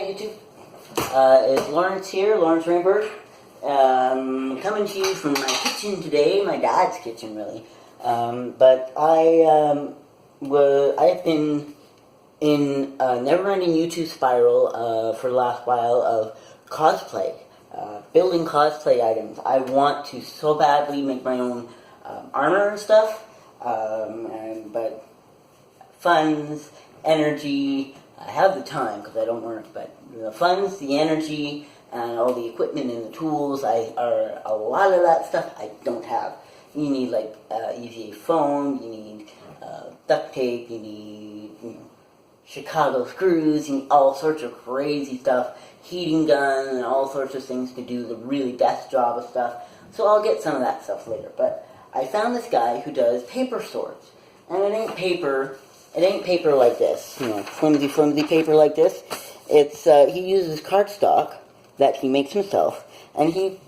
YouTube. It's Lawrence here, Lawrence Rainbird. Coming to you from my kitchen today, my dad's kitchen really. But I've been in a never-ending YouTube spiral for the last while of cosplay, building cosplay items. I want to so badly make my own armor and stuff, but funds, energy, I have the time because I don't work, but the funds, the energy, and all the equipment and the tools, a lot of that stuff I don't have. You need like EVA foam, you need duct tape, you need Chicago screws, you need all sorts of crazy stuff, heating gun, and all sorts of things to do the really best job of stuff. So I'll get some of that stuff later. But I found this guy who does paper swords, and it ain't paper like this, flimsy paper like this. It's he uses cardstock that he makes himself, and he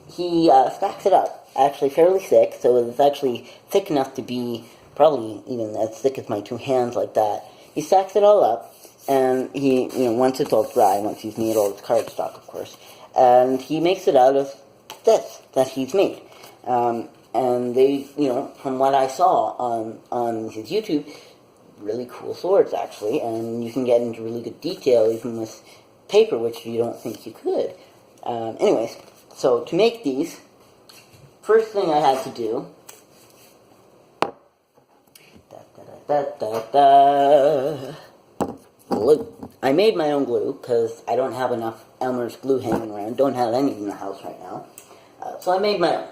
stacks it up, actually fairly thick, so it's actually thick enough to be probably even as thick as my two hands like that. He stacks it all up, and he, once it's all dry, once he's made all his cardstock, of course, and he makes it out of this that he's made. And they, from what I saw on his YouTube, really cool swords actually, and you can get into really good detail even with paper, which you don't think you could. Anyways, so to make these, first thing I had to do, glue. I made my own glue because I don't have enough Elmer's glue hanging around. Don't have any in the house right now, so I made my own.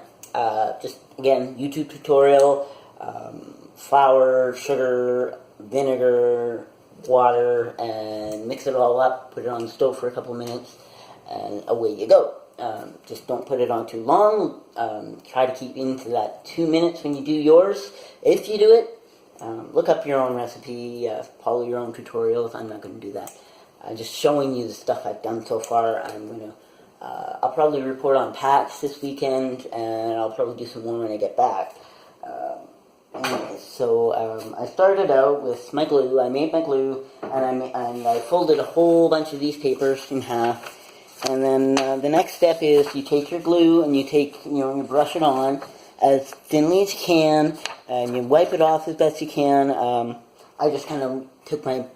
Just again, YouTube tutorial. Flour, sugar, vinegar, water, and mix it all up, put it on the stove for a couple of minutes, and away you go. Just don't put it on too long. Try to keep into that 2 minutes when you do yours. If you do it, look up your own recipe, follow your own tutorials. I'm not going to do that. I'm just showing you the stuff I've done so far. I'll probably report on PAX this weekend, and I'll probably do some more when I get back. Anyway, so I started out with my glue. I made my glue, and I folded a whole bunch of these papers in half. And then the next step is you take your glue and you you brush it on as thinly as you can, and you wipe it off as best you can. I just kind of took my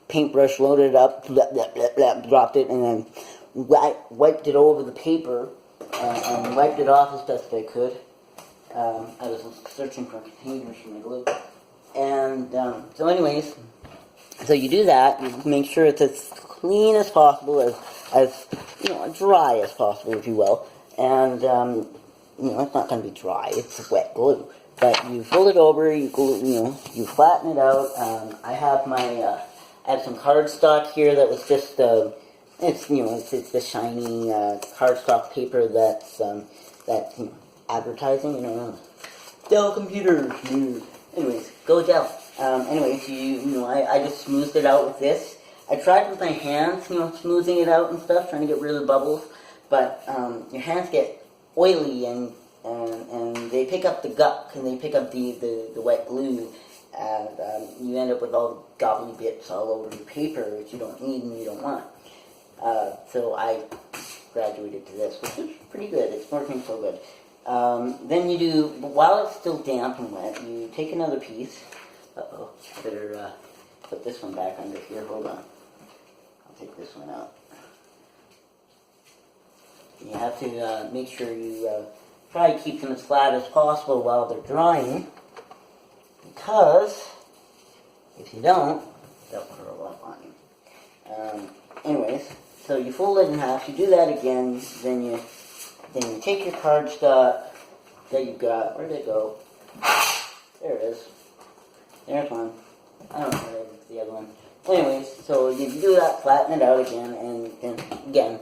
paintbrush, loaded it up, dropped it, and then wiped it over the paper and wiped it off as best I could. I was searching for containers for my glue. And so anyways, so you do that, you make sure it's as clean as possible, as dry as possible, if you will. And, it's not going to be dry, it's wet glue. But you fold it over, you you flatten it out. I have I have some cardstock here that was just, it's the shiny cardstock paper that's advertising, Dell computers. Anyways, go Dell. Anyways, I just smoothed it out with this. I tried with my hands, smoothing it out and stuff, trying to get rid of the bubbles, but your hands get oily and they pick up the guck and they pick up the wet glue, and you end up with all the gobbly bits all over the paper, which you don't need and you don't want. So I graduated to this, which is pretty good. It's working so good. Then you do, while it's still damp and wet, you take another piece. Uh-oh, better put this one back under here. Hold on. I'll take this one out. You have to make sure you try to keep them as flat as possible while they're drying, because if you don't, they'll curl up on you. Anyways, so you fold it in half. You do that again. Then you take your cardstock that you've got. Where'd it go? There it is. There's one. I don't know where the other one. Anyways, so you do that, flatten it out again, and then again,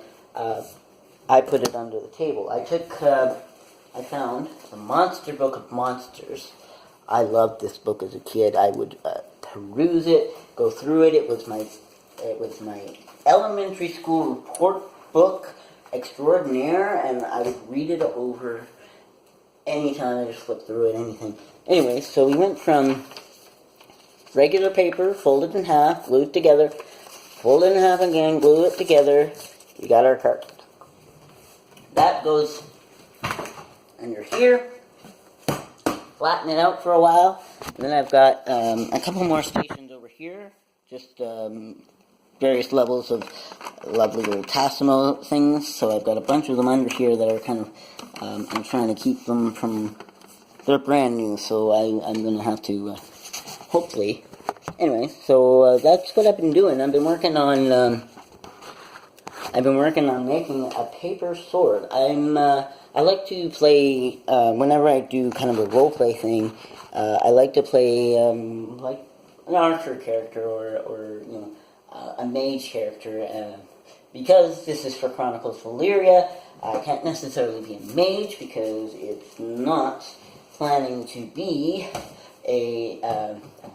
I put it under the table. I found the Monster Book of Monsters. I loved this book as a kid. I would peruse it, go through it. It was my elementary school report book extraordinaire, and I would read it over anytime. I just flipped through it, anything. Anyway, so we went from regular paper, folded in half, glued together, fold it in half again, glue it together. We got our card. That goes under here. Flatten it out for a while. And then I've got a couple more stations over here. Just various levels of lovely little Tassimo things. So I've got a bunch of them under here that are kind of, I'm trying to keep them from, they're brand new, so I'm going to have to, hopefully. Anyway, so that's what I've been doing. I've been working on making a paper sword. I like to play, whenever I do kind of a roleplay thing, I like to play, like an archer character or you know, a mage character. Because this is for Chronicles of Elyria, I can't necessarily be a mage because it's not planning to be a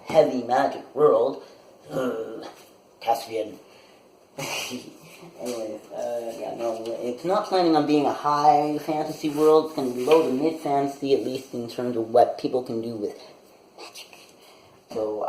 heavy magic world. Caspian. Anyway, yeah, no, it's not planning on being a high fantasy world. It's going to be low to mid fantasy, at least in terms of what people can do with magic. So,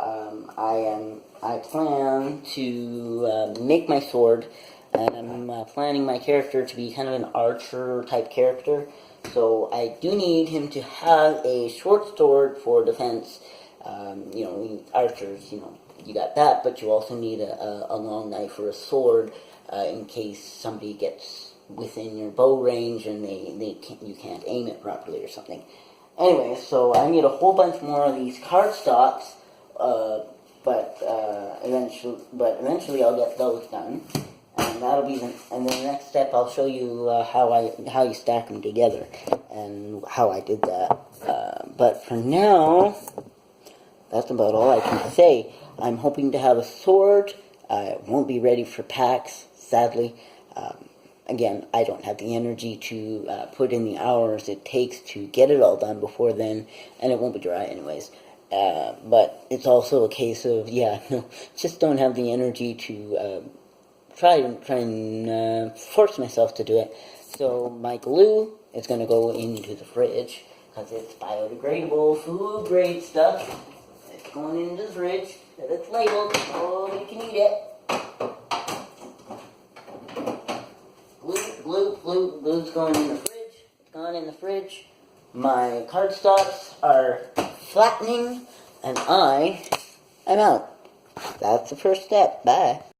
I plan to make my sword, and I'm planning my character to be kind of an archer type character. So I do need him to have a short sword for defense. You know, archers, you know, you got that, but you also need a long knife or a sword in case somebody gets within your bow range and you can't aim it properly or something. Anyway, so I need a whole bunch more of these cardstocks, but eventually I'll get those done. And that'll be and then the next step I'll show you how you stack them together and how I did that. But for now, that's about all I can say. I'm hoping to have a sword. It won't be ready for PAX, sadly. Again, I don't have the energy to put in the hours it takes to get it all done before then, and it won't be dry anyways. But it's also a case of, yeah, no, just don't have the energy to try and force myself to do it. So my glue is going to go into the fridge because it's biodegradable food grade stuff. It's going into the fridge. It's labeled so you can eat it. Glue's going in the fridge. It's gone in the fridge. My cardstocks are flattening, and I am out. That's the first step. Bye.